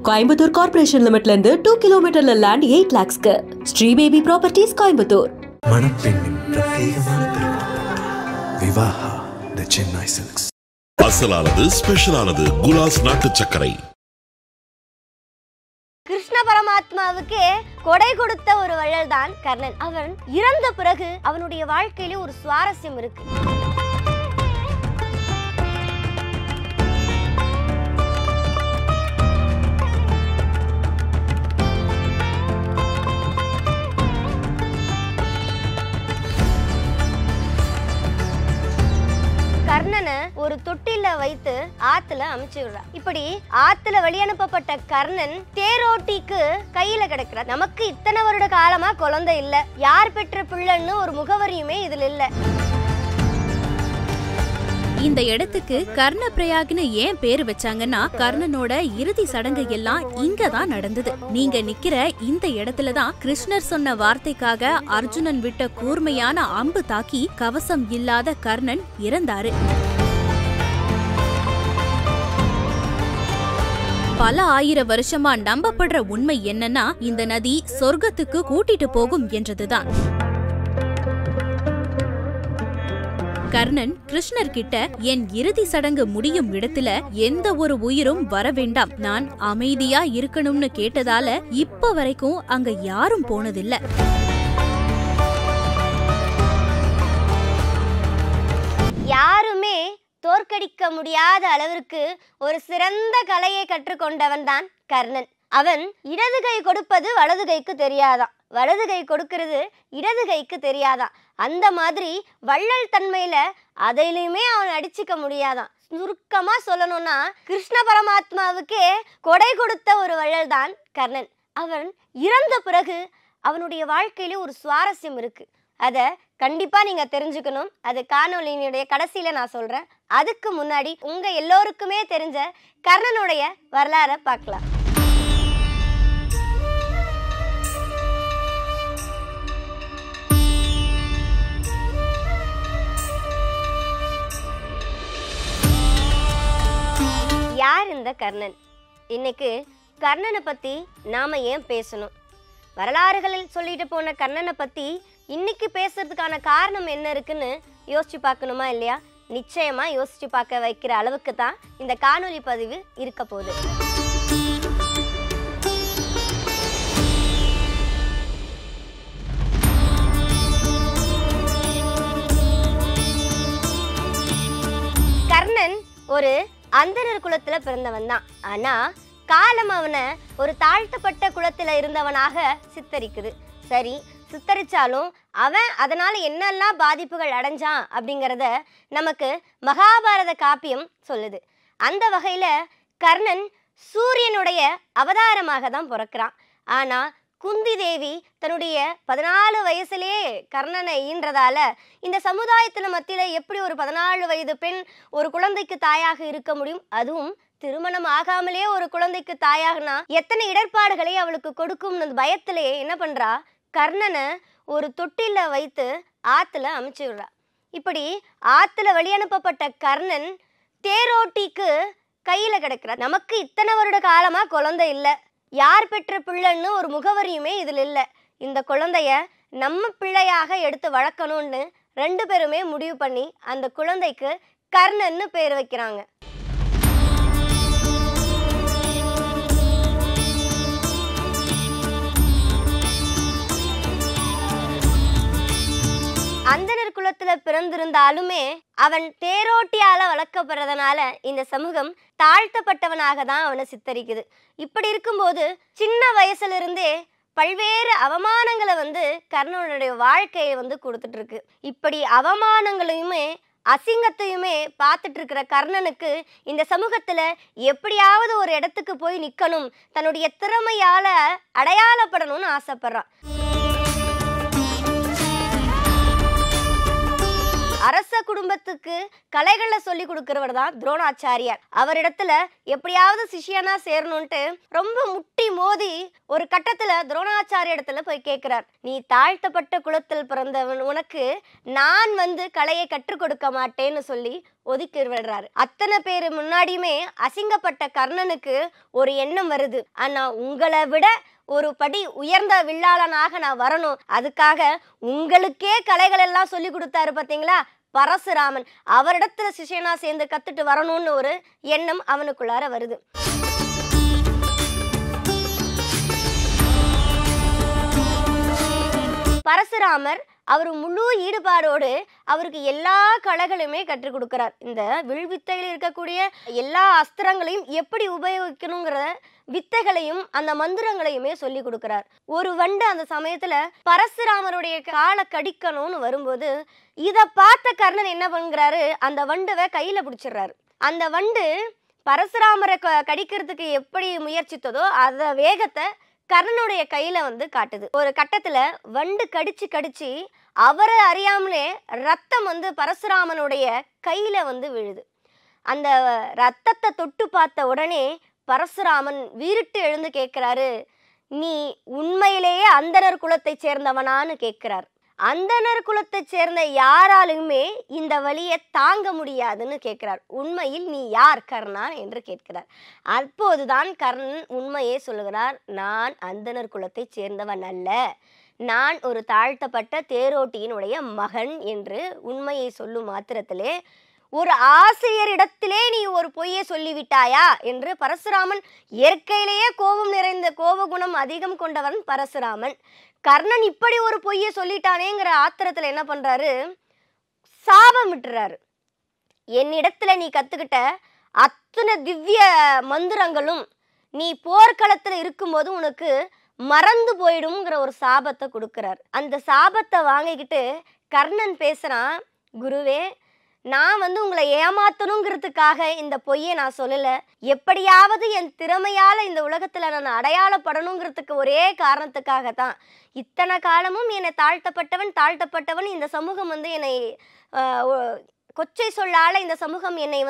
Coimbatore corporation லிமிட்ல இருந்து 2 கிலோமீட்டர்ல land 8 lakhsக்கு ஸ்ரீ பேபி ப்ராப்பர்ட்டிஸ் கோயம்புத்தூர். மணப்பெண்ணின் பிரத்யேகமான திருமணம் விவாஹா தி சென்னை சில்க்ஸ். அசலானது ஸ்பெஷலானது குலாஸ் நாட்டு சர்க்கரை. கிருஷ்ண பரமாத்மாவுக்கு கொடை கொடுத்த ஒரு வள்ளல் தான் கர்ணன். அவன் இறந்த பிறகு அவனுடைய வாழ்க்கையில ஒரு சுவாரஸ்யம் இருக்கு. கர்ணனை ஒரு தொட்டில வைத்து ஆத்துல அமைச்சு விடுறார். இப்படி ஆத்துல வெளியனுப்பப்பட்ட கர்ணன் தேரோட்டிக்கு கையில கிடக்கிறார். நமக்கு இத்தனை வருட காலமா குழந்தை இல்ல, யார் பெற்ற பிள்ளைன்னு ஒரு முகவரியுமே இதுல இல்ல. இந்த இடத்துக்கு கர்ணப்பிரயாக்னு ஏன் பேரு வச்சாங்கன்னா கர்ணனோட இறுதி சடங்கு எல்லாம் இங்கதான் நடந்தது. நீங்க நிக்கிற இந்த இடத்துலதான் கிருஷ்ணர் சொன்ன வார்த்தைக்காக அர்ஜுனன் விட்ட கூர்மையான அம்பு தாக்கி கவசம் இல்லாத கர்ணன் இறந்தாரு. பல ஆயிரம் வருஷமா நம்பப்படுற உண்மை என்னன்னா இந்த நதி சொர்க்கத்துக்கு கூட்டிட்டு போகும் என்றதுதான். கர்ணன் கிருஷ்ணர் கிட்ட என் இறுதி சடங்கு முடியும் இடத்துல எந்த ஒரு உயிரும் வர வேண்டாம், நான் அமைதியா இருக்கணும்னு கேட்டதால இப்ப வரைக்கும் அங்க யாரும் போனதில்ல. யாருமே தோற்கடிக்க முடியாத அளவிற்கு ஒரு சிறந்த கலையை கற்றுக்கொண்டவன் தான் கர்ணன். அவன் இடது கை கொடுப்பது வலது கைக்கு தெரியாதான், வலது கை கொடுக்கிறது இடது கைக்கு தெரியாதான். அந்த மாதிரி வள்ளல் தன்மையில அதையிலுமே அவன் அடிச்சுக்க முடியாதான். சுருக்கமா சொல்லணும்னா கிருஷ்ண பரமாத்மாவுக்கே கொடை கொடுத்த ஒரு வள்ளல் தான் கர்ணன். அவன் இறந்த பிறகு அவனுடைய வாழ்க்கையில ஒரு சுவாரஸ்யம் இருக்கு. அதை கண்டிப்பா நீங்க தெரிஞ்சுக்கணும். அது காணொலியினுடைய கடைசியில நான் சொல்றேன். அதுக்கு முன்னாடி உங்க எல்லோருக்குமே தெரிஞ்ச கர்ணனுடைய வரலாறை பார்க்கலாம். யார் இந்த கர்ணன்? இன்னைக்கு கர்ணனை பத்தி நாம ஏன் பேசணும்? வரலாறுகளில் சொல்லிட்டு போன கர்ணனை பத்தி இன்னைக்கு பேசுறதுக்கான காரணம் என்ன இருக்குன்னு யோசிச்சு பார்க்கணுமா இல்லையா? நிச்சயமா யோசிச்சு பார்க்க வைக்கிற அளவுக்கு தான் இந்த காணொலி பதிவு இருக்க போகுது. கர்ணன் ஒரு அந்தனர் குலத்துல பிறந்தவன் தான். ஆனா காலம் அவனை ஒரு தாழ்த்தப்பட்ட குலத்துல இருந்தவனாக சித்தரிக்குது. சரி, சித்தரிச்சாலும் அவன் அதனால என்னெல்லாம் பாதிப்புகள் அடைஞ்சான் அப்படிங்கிறத நமக்கு மகாபாரத காப்பியம் சொல்லுது. அந்த வகையில கர்ணன் சூரியனுடைய அவதாரமாக தான் பிறக்கிறான். ஆனா குந்தி தேவி தன்னுடைய 14 வயசுலேயே கர்ணனை ஈன்றதால இந்த சமுதாயத்துல மத்தியில எப்படி ஒரு 14 வயது பெண் ஒரு குழந்தைக்கு தாயாக இருக்க முடியும்? அதுவும் திருமணம் ஆகாமலே ஒரு குழந்தைக்கு தாயாகனா எத்தனை இடர்பாடுகளை அவளுக்கு கொடுக்கும் பயத்திலேயே என்ன பண்றா, கர்ணனை ஒரு தொட்டில வைத்து ஆத்துல அமைச்சு விடுறா. இப்படி ஆத்துல வெளியனுப்பப்பட்ட கர்ணன் தேரோட்டிக்கு கையில கிடக்கிறார். நமக்கு இத்தனை வருட காலமா குழந்தை இல்லை, யார் பெற்ற பிள்ளைன்னு ஒரு முகவரியுமே இதுல இல்ல. இந்த குழந்தைய நம்ம பிள்ளையாக எடுத்து வளர்க்கணும்னு 2 பேருமே முடிவு பண்ணி அந்த குழந்தைக்கு கர்ணன்னு பேர் வைக்கிறாங்க. அந்தனர் குலத்துல பிறந்திருந்தாலுமே அவன் தேரோட்டியால வளர்க்கப்படுறதுனால இந்த சமூகம் தாழ்த்தப்பட்டவனாக தான் அவனை சித்தரிக்குது. இப்படி இருக்கும்போது சின்ன வயசுல இருந்தே பல்வேறு அவமானங்களை கர்ணனுடைய வாழ்க்கையை கொடுத்துட்டு இருக்கு. இப்படி அவமானங்களையுமே அசிங்கத்தையுமே பார்த்துட்டு இருக்கிற கர்ணனுக்கு இந்த சமூகத்துல எப்படியாவது ஒரு இடத்துக்கு போய் நிக்கணும், தன்னுடைய திறமையால அடையாளப்படணும்னு ஆசைப்படுறான். அரச குடும்பத்துக்கு கலைகளை சொல்லி கொடுக்கிறவர் தான் துரோணாச்சாரியார். அவரிடத்துல எப்படியாவது சிஷியனா சேரணும்ட்டு ரொம்ப முட்டி மோதி ஒரு கட்டத்துல துரோணாச்சாரிய இடத்துல போய் கேட்கிறார், நீ தாழ்த்தப்பட்ட குலத்தில் பிறந்தவன், உனக்கு நான் கலையை கற்றுக் கொடுக்க மாட்டேன்னு சொல்லி ஒதுக்கி விடுறாரு. அத்தனை பேர் முன்னாடியுமே அசிங்கப்பட்ட கர்ணனுக்கு ஒரு எண்ணம் வருது, ஆனா உங்களை விட ஒரு படி உயர்ந்த வில்லாளனாக நான் வரணும், அதுக்காக உங்களுக்கே கலைகள் எல்லாம் சொல்லி கொடுத்தாரு பார்த்தீங்களா பரசுராமன், அவரிடத்துல சிஷ்யனா சேர்ந்து கத்துட்டு வரணும்னு ஒரு எண்ணம் அவனுக்குள்ளார வருது. பரசுராமர் அவர் முழு ஈடுபாடோடு அவருக்கு எல்லா கலைகளுமே கற்றுக் கொடுக்கிறார். இந்த வில்வித்தையில் இருக்கக்கூடிய எல்லா அஸ்திரங்களையும் எப்படி உபயோகிக்கணுங்கிற வித்தைகளையும் அந்த மந்திரங்களையுமே சொல்லி கொடுக்கிறார். ஒரு வண்டு அந்த சமயத்துல பரசுராமருடைய காலை கடிக்கணும்னு வரும்போது இதை பார்த்த கர்ணன் என்ன பண்ணுறாரு, அந்த வண்டுவை கையில பிடிச்சிடுறாரு. அந்த வண்டு பரசுராமரை கடிக்கிறதுக்கு எப்படி முயற்சித்ததோ அந்த வேகத்தை கர்ணனுடைய கையில காட்டுது. ஒரு கட்டத்துல வண்டு கடிச்சு கடிச்சு அவரை அறியாமலே ரத்தம் பரசுராமனுடைய கையில விழுது. அந்த ரத்தத்தை தொட்டு பார்த்த உடனே பரசுராமன் வீறிட்டு எழுந்து கேட்கிறாரு, நீ உண்மையிலேயே அந்தணர் குலத்தை சேர்ந்தவனான்னு கேட்கிறார். அந்தணர் குலத்தை சேர்ந்த யாராலுமே இந்த வலியை தாங்க முடியாதுன்னு கேட்கிறார். உண்மையில் நீ யார் கர்ணா என்று கேட்கிறார். அப்போதுதான் கர்ணன் உண்மையே சொல்லுகிறார், நான் அந்தணர் குலத்தை சேர்ந்தவன் அல்ல, நான் ஒரு தாழ்த்தப்பட்ட தேரோட்டியினுடைய மகன் என்று உண்மையை சொல்லும் மாத்திரத்திலே ஒரு ஆசிரியரிடத்திலே நீ ஒரு பொய்யை சொல்லிவிட்டாயா என்று பரசுராமன், இயற்கையிலேயே கோபம் நிறைந்த கோபகுணம் அதிகம் கொண்டவன் பரசுராமன், கர்ணன் இப்படி ஒரு பொய்யை சொல்லிட்டானேங்கிற ஆத்திரத்துல என்ன பண்றாரு, சாபம் விட்டுறாரு. என்னிடத்துல நீ கத்துக்கிட்ட அத்தனை திவ்ய மந்திரங்களும் நீ போர்க்களத்துல இருக்கும்போது உனக்கு மறந்து போயிடும்ங்கிற ஒரு சாபத்தை கொடுக்கிறார். அந்த சாபத்தை வாங்கிக்கிட்டு கர்ணன் பேசுறான், குருவே நான் உங்களை ஏமாத்தணுங்கிறதுக்காக இந்த பொய்யை நான் சொல்லலை, எப்படியாவது என் திறமையால் இந்த உலகத்தில் நான் அடையாளப்படணுங்கிறதுக்கு ஒரே காரணத்துக்காக தான் இத்தனை காலமும் என்னை தாழ்த்தப்பட்டவன் இந்த சமூகம் என்னை கொச்சை சொல்லால இந்த சமூகம் என்னை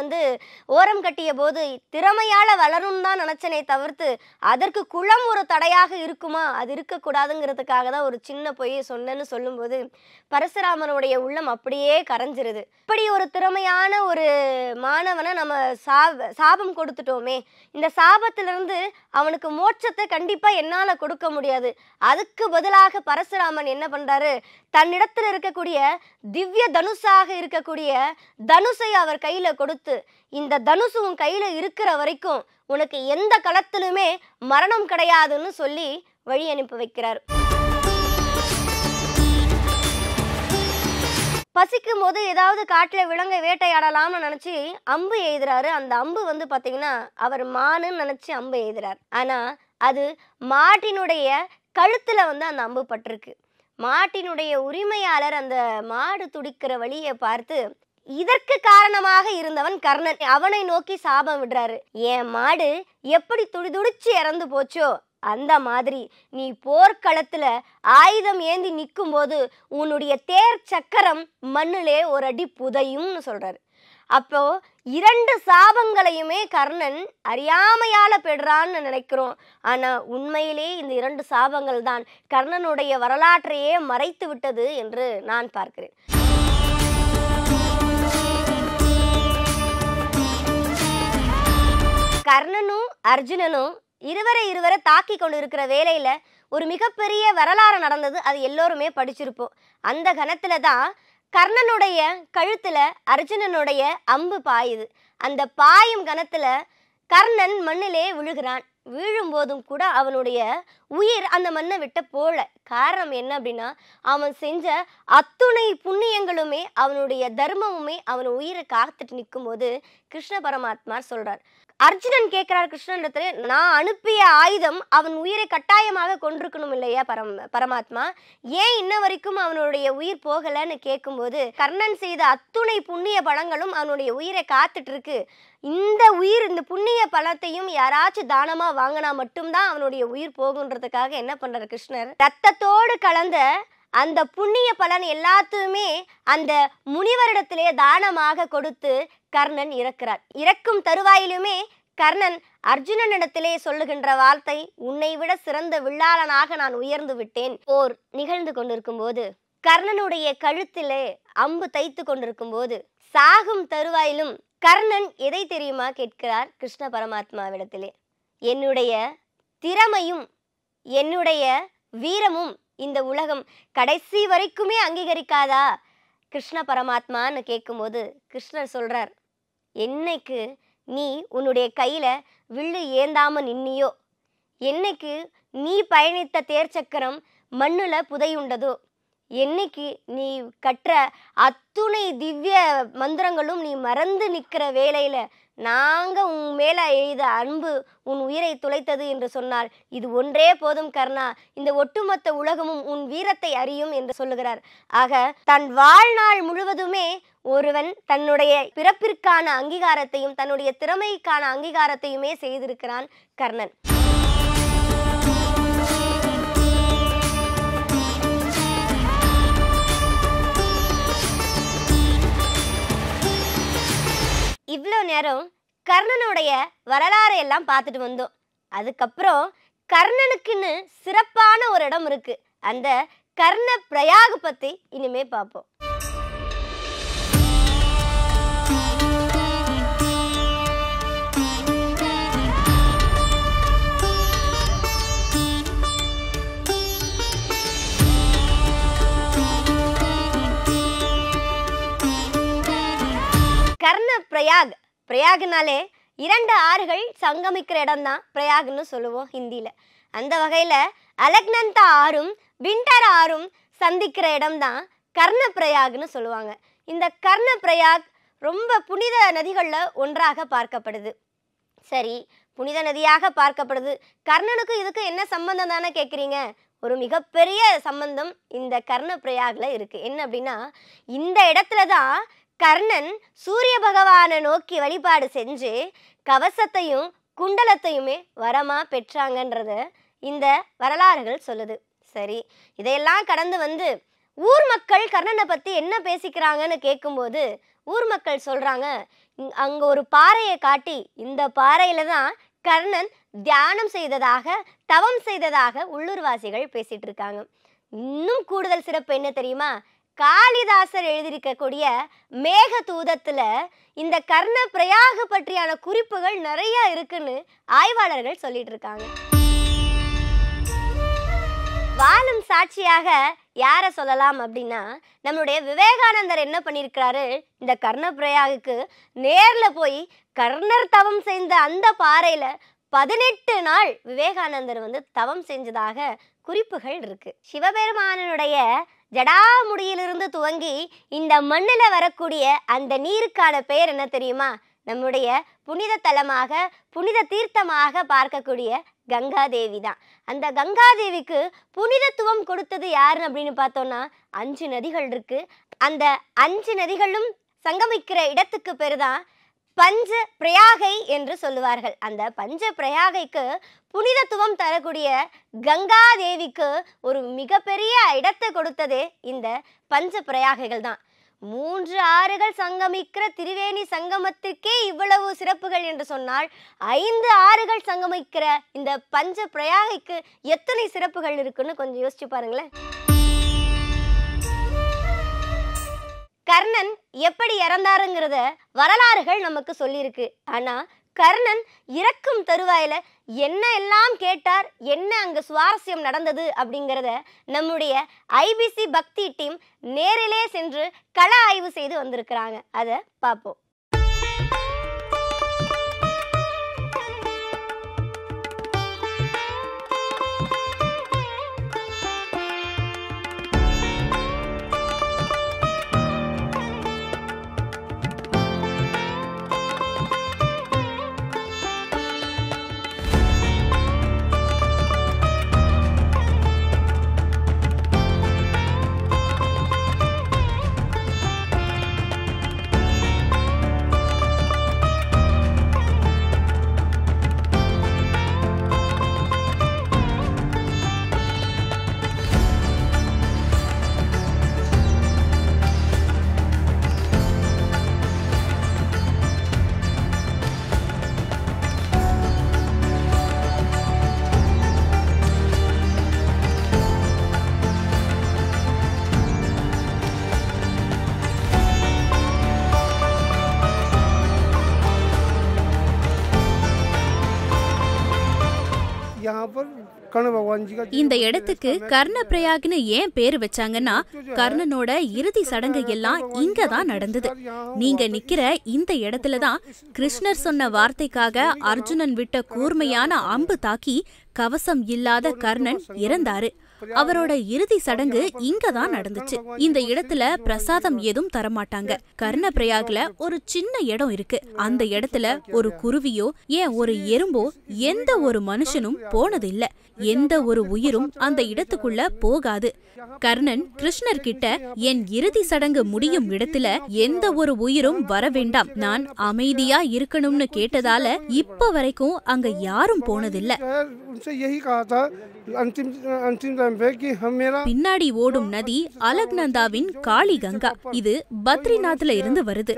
ஓரம் கட்டிய போது திறமையால வளரும் தான் நினைச்சனே தவிர்த்து அதற்கு குளம் ஒரு தடையாக இருக்குமா, அது இருக்கக்கூடாதுங்கிறதுக்காக தான் ஒரு சின்ன பொய்யை சொன்னேன்னு சொல்லும்போது பரசுராமனுடைய உள்ளம் அப்படியே கரைஞ்சிருது. இப்படி ஒரு திறமையான ஒரு மாணவனை நம்ம சாபம் கொடுத்துட்டோமே, இந்த சாபத்திலிருந்து அவனுக்கு மோட்சத்தை கண்டிப்பா என்னால கொடுக்க முடியாது. அதுக்கு பதிலாக பரசுராமன் என்ன பண்றாரு, தன்னிடத்தில் இருக்கக்கூடிய திவ்ய தனுஷாக இருக்கக்கூடிய தனுஷை அவர் கையில கொடுத்து, இந்த தனுசு உன் கையில இருக்கிற வரைக்கும் உனக்கு எந்த களத்திலுமே மரணம் கிடையாதுன்னு சொல்லி வழி அனுப்பி வைக்கிறார். பசிக்கும் போது ஏதாவது காட்டுல விலங்கை வேட்டையாடலாம்னு நினைச்சு அம்பு எய்துறாரு. அந்த அம்பு பாத்தீங்கன்னா அவர் மானுன்னு நினைச்சு அம்பு எய்துறார். ஆனா அது மாட்டினுடைய கழுத்துல அந்த அம்பு பட்டிருக்கு. மாட்டினுடைய உரிமையாளர் அந்த மாடு துடிக்கிற வழியை பார்த்து இதற்கு காரணமாக இருந்தவன் கர்ணன், அவனை நோக்கி சாபம் விடுறாரு. என் மாடு எப்படி துடிதுடிச்சு இறந்து போச்சோ அந்த மாதிரி நீ போர்க்களத்துல ஆயுதம் ஏந்தி நிற்கும் போது உன்னுடைய தேர் சக்கரம் மண்ணிலே ஒரு அடி புதையும்னு சொல்றாரு. அப்போ இரண்டு சாபங்களையுமே கர்ணன் அறியாமையால பெறான்னு நினைக்கிறோம். ஆனா உண்மையிலே இந்த இரண்டு சாபங்கள் தான் கர்ணனுடைய வரலாற்றையே மறைத்து விட்டது என்று நான் பார்க்கிறேன். கர்ணனும் அர்ஜுனனும் இருவரை தாக்கி கொண்டு இருக்கிற வேலையில ஒரு மிகப்பெரிய வரலாறு நடந்தது. அது எல்லோருமே படிச்சிருப்போம். அந்த கணத்துல தான் கர்ணனுடைய கழுத்துல அர்ஜுனனுடைய அம்பு பாயுது. அந்த பாயும் கணத்துல கர்ணன் மண்ணிலே விழுகிறான். வீழும்போதும் கூட அவனுடைய உயிர் அந்த மண்ணை விட்டு போல. காரணம் என்ன அப்படின்னா, அவன் செஞ்ச அத்துணை புண்ணியங்களுமே அவனுடைய தர்மமுமே அவன் உயிரை காத்துட்டு நிற்கும் போது கிருஷ்ண பரமாத்மா சொல்றார். அர்ஜுனன் கேட்கிறார் கிருஷ்ணனிடத்துல, நான் அனுப்பிய ஆயுதம் அவன் உயிரை கட்டாயமாக கொண்டிருக்கணும் இல்லையா பரமாத்மா, ஏன் இன்ன வரைக்கும் அவனுடைய உயிர் போகலன்னு கேட்கும்போது, கர்ணன் செய்த அத்துணை புண்ணிய பலங்களும் அவனுடைய உயிரை காத்துட்டு இருக்கு. இந்த புண்ணிய பலத்தையும் யாராச்சும் தானமா வாங்கினா மட்டும்தான் அவனுடைய உயிர் போகுன்றதுக்காக என்ன பண்றாரு கிருஷ்ணர், ரத்தத்தோடு கலந்த அந்த புண்ணிய பலன் எல்லாத்தையுமே அந்த முனிவரிடத்திலே தானமாக கொடுத்து கர்ணன் இறக்கிறார். இறக்கும் தருவாயிலுமே கர்ணன் அர்ஜுனனிடத்திலே சொல்லுகின்ற வார்த்தை, உன்னை விட சிறந்த வில்லாளனாக நான் உயர்ந்து விட்டேன். போர் நிகழ்ந்து கொண்டிருக்கும் போது கர்ணனுடைய கழுத்திலே அம்பு தைத்து கொண்டிருக்கும் போது சாகும் தருவாயிலும் கர்ணன் எதை தெரியுமா கேட்கிறார் கிருஷ்ண பரமாத்மாவிடத்திலே. என்னுடைய திறமையும் என்னுடைய வீரமும் இந்த உலகம் கடைசி வரைக்குமே அங்கீகரிக்காதா கிருஷ்ண பரமாத்மான்னு கேட்கும்போது கிருஷ்ணர் சொல்றார், என்னைக்கு நீ உன்னுடைய கையில வில்லு ஏந்தாம நின்னியோ, என்னைக்கு நீ பயணித்த தேர்ச்சக்கரம் மண்ணுல புதையுண்டதோ, என்னைக்கு நீ கற்ற அத்துணை திவ்ய மந்திரங்களும் நீ மறந்து நிற்கிற வேளையில நாங்க உன் மேல எய்த அன்பு உன் உயிரை துளைத்தது என்று சொன்னால் இது ஒன்றே போதும் கர்ணா, இந்த ஒட்டுமொத்த உலகமும் உன் வீரத்தை அறியும் என்று சொல்லுகிறார். ஆக தன் வாழ்நாள் முழுவதுமே ஒருவன் தன்னுடைய பிறப்பிற்கான அங்கீகாரத்தையும் தன்னுடைய திறமைக்கான அங்கீகாரத்தையுமே செய்திருக்கிறான் கர்ணன். இவ்வளோ நேரம் கர்ணனுடைய வரலாறை எல்லாம் பார்த்துட்டு வந்தோம். அதுக்கப்புறம் கர்ணனுக்குன்னு சிறப்பான ஒரு இடம் இருக்கு. அந்த கர்ண பிரயாக பத்தி இனிமே பார்ப்போம். கர்ண பிரயாக, பிரயாக்னாலே 2 ஆறுகள் சங்கமிக்கிற இடம் தான் பிரயாக்னு சொல்லுவோம் ஹிந்தியில். அந்த வகையில் அலக்நந்தா ஆறும் பிண்டர் ஆறும் சந்திக்கிற இடம் தான் கர்ண பிரயாக்னு சொல்லுவாங்க. இந்த கர்ண பிரயாக் ரொம்ப புனித நதிகளில் ஒன்றாக பார்க்கப்படுது. சரி, புனித நதியாக பார்க்கப்படுது, கர்ணனுக்கு இதுக்கு என்ன சம்பந்தம் தானே கேட்குறீங்க? ஒரு மிகப்பெரிய சம்பந்தம் இந்த கர்ண பிரயாகில் இருக்குது. என்ன அப்படின்னா, இந்த இடத்துல தான் கர்ணன் சூரிய பகவானை நோக்கி வழிபாடு செஞ்சு கவசத்தையும் குண்டலத்தையுமே வரமா பெற்றாங்கன்றத இந்த வரலாறுகள் சொல்லுது. சரி, இதையெல்லாம் கடந்து வந்து ஊர் மக்கள் கர்ணனை பற்றி என்ன பேசிக்கிறாங்கன்னு கேட்கும்போது ஊர் மக்கள் சொல்கிறாங்க, அங்கே ஒரு பாறையை காட்டி இந்த பாறையில் தான் கர்ணன் தியானம் செய்ததாக தவம் செய்ததாக உள்ளூர்வாசிகள் பேசிகிட்டு இருக்காங்க. இன்னும் கூடுதல் சிறப்பு என்ன தெரியுமா? காளிதாசர் எழுதியிருக்கக்கூடிய மேகதூதத்துல இந்த கர்ண பிரயாக பற்றியான குறிப்புகள் நிறைய இருக்குன்னு ஆய்வாளர்கள் சொல்லிட்டு இருக்காங்க. வாழும் சாட்சியாக யாரை சொல்லலாம் அப்படின்னா, நம்மளுடைய விவேகானந்தர் என்ன பண்ணியிருக்கிறாரு, இந்த கர்ண பிரயாகுக்கு நேர்ல போய் கர்ணர் தவம் செய்த அந்த பாறையில 18 நாள் விவேகானந்தர் தவம் செஞ்சதாக குறிப்புகள் இருக்கு. சிவபெருமானனுடைய ஜடாமுடியிலிருந்து துவங்கி இந்த மண்ணில் வரக்கூடிய அந்த நீருக்கான பெயர் என்ன தெரியுமா? நம்முடைய புனித தலமாக புனித தீர்த்தமாக பார்க்கக்கூடிய கங்காதேவி தான். அந்த கங்காதேவிக்கு புனிதத்துவம் கொடுத்தது யாரு அப்படின்னு பார்த்தோம்னா 5 நதிகள் இருக்கு. அந்த 5 நதிகளும் சங்கமிக்கிற இடத்துக்கு பேரு தான் பஞ்ச பிரயாகை என்று சொல்லுவார்கள். அந்த பஞ்ச பிரயாகைக்கு புனிதத்துவம் தரக்கூடிய கங்காதேவிக்கு ஒரு மிகப்பெரிய இடத்தை கொடுத்ததே இந்த பஞ்ச பிரயாகைகள் தான். 3 ஆறுகள் சங்கமிக்கிற திரிவேணி சங்கமத்திற்கே இவ்வளவு சிறப்புகள் என்று சொன்னால் 5 ஆறுகள் சங்கமிக்கிற இந்த பஞ்ச பிரயாகைக்கு எத்தனை சிறப்புகள் இருக்குன்னு கொஞ்சம் யோசிச்சு பாருங்களேன். கர்ணன் எப்படி இறந்தாருங்கிறத வரலாறுகள் நமக்கு சொல்லியிருக்கு. ஆனா கர்ணன் இறக்கும் தருவாயில என்ன எல்லாம் கேட்டார், என்ன அங்க சுவாரஸ்யம் நடந்தது அப்படிங்கிறத நம்முடைய ஐபிசி பக்தி டீம் நேரிலே சென்று கள ஆய்வு செய்து வந்திருக்கிறாங்க. அதை பார்ப்போம். இந்த இடத்துக்கு கர்ணப்பிரயாக்னு ஏன் பேரு வச்சாங்கன்னா கர்ணனோட இறுதி சடங்கு எல்லாம் இங்க தான் நடந்தது. நீங்க நிக்கிற இந்த இடத்துல தான் கிருஷ்ணர் சொன்ன வார்த்தைக்காக அர்ஜுனன் விட்ட கூர்மையான அம்பு தாக்கி கவசம் இல்லாத கர்ணன் இறந்தாரு. அவரோட இறுதி சடங்கு இங்க தான் நடந்துச்சு. இந்த இடத்துல பிரசாதம் எதுவும் தரமாட்டாங்க. கர்ணப்பிரயாக்ல ஒரு சின்ன இடம் இருக்கு. அந்த இடத்துல ஒரு குருவியோ ஏன் ஒரு எறும்போ எந்த ஒரு மனுஷனும் போனது இல்ல. எந்த ஒரு உயிரும் அந்த இடத்துக்குள்ள போகாது. கர்ணன் கிருஷ்ணர் கிட்ட என் இறுதி சடங்கு முடியும் இடத்துல எந்த ஒரு உயிரும் வர வேண்டாம், நான் அமைதியா இருக்கணும்னு கேட்டதால இப்ப வரைக்கும் அங்க யாரும் போனதில்ல. பின்னாடி ஓடும் நதி அலக்நந்தாவின் காளி கங்கா. இது பத்ரிநாத்ல இருந்து வருது.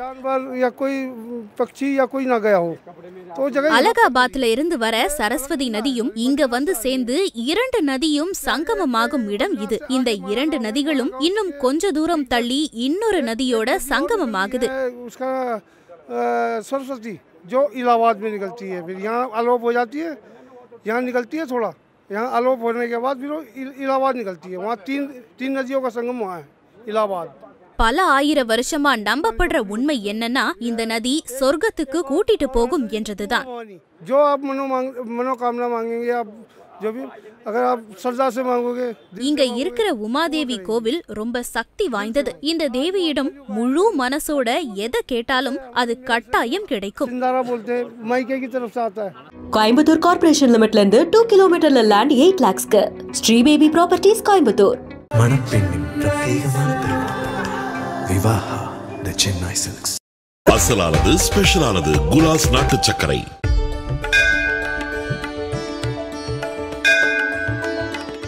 அலகாபாத்ல இருந்து வர சரஸ்வதி நதியும் இங்க வந்து சேர்ந்து 2 நதியும் சங்கமமாகும் இடம் இது. இந்த 2 நதிகளும் இன்னும் கொஞ்ச தூரம் தள்ளி இன்னொரு நதியோட சங்கமமாகுது. सरस्वती जो इलाहाबाद में निकलती है, फिर यहाँ आलोप हो जाती है, यहाँ निकलती है थोड़ा, यहाँ आलोप होने के बाद फिर इलाहाबाद निकलती है. वहाँ तीन नदियों का संगम वहाँ है इलाहाबाद. பல ஆயிர வருஷமா நம்பப்படுற உண்மை என்னன்னா இந்த நதி சொர்க்கத்துக்கு கூட்டிட்டு போகும் என்றதுதான். जो आप मनोकामना मांगेंगे, आप जो भी अगर आप श्रद्धा से मांगोगे. இங்க இருக்கிற உமாதேவி கோவில் ரொம்ப சக்தி வாய்ந்தது. இந்த தேவியிடம் முழு மனசோட எதை கேட்டாலும் அது கட்டாயம் கிடைக்கும். सिंदारा बोलते हैं, मायके की तरफ से आता है. கோயம்புத்தூர் கார்ப்பரேஷன் லிமிட்ல இருந்து 2 கிலோமீட்டர்ல லேண்ட் 8 lakhsக்கு ஸ்ரீ பேபி ப்ராப்பர்ட்டிஸ் கோயம்புத்தூர். மணப்பெண்ணின் பிரத்யேகமான திருமணம் விவாஹா தி சென்னை சில்க்ஸ். அசலானது ஸ்பெஷலானது குலாஸ் நாட்டு சர்க்கரை.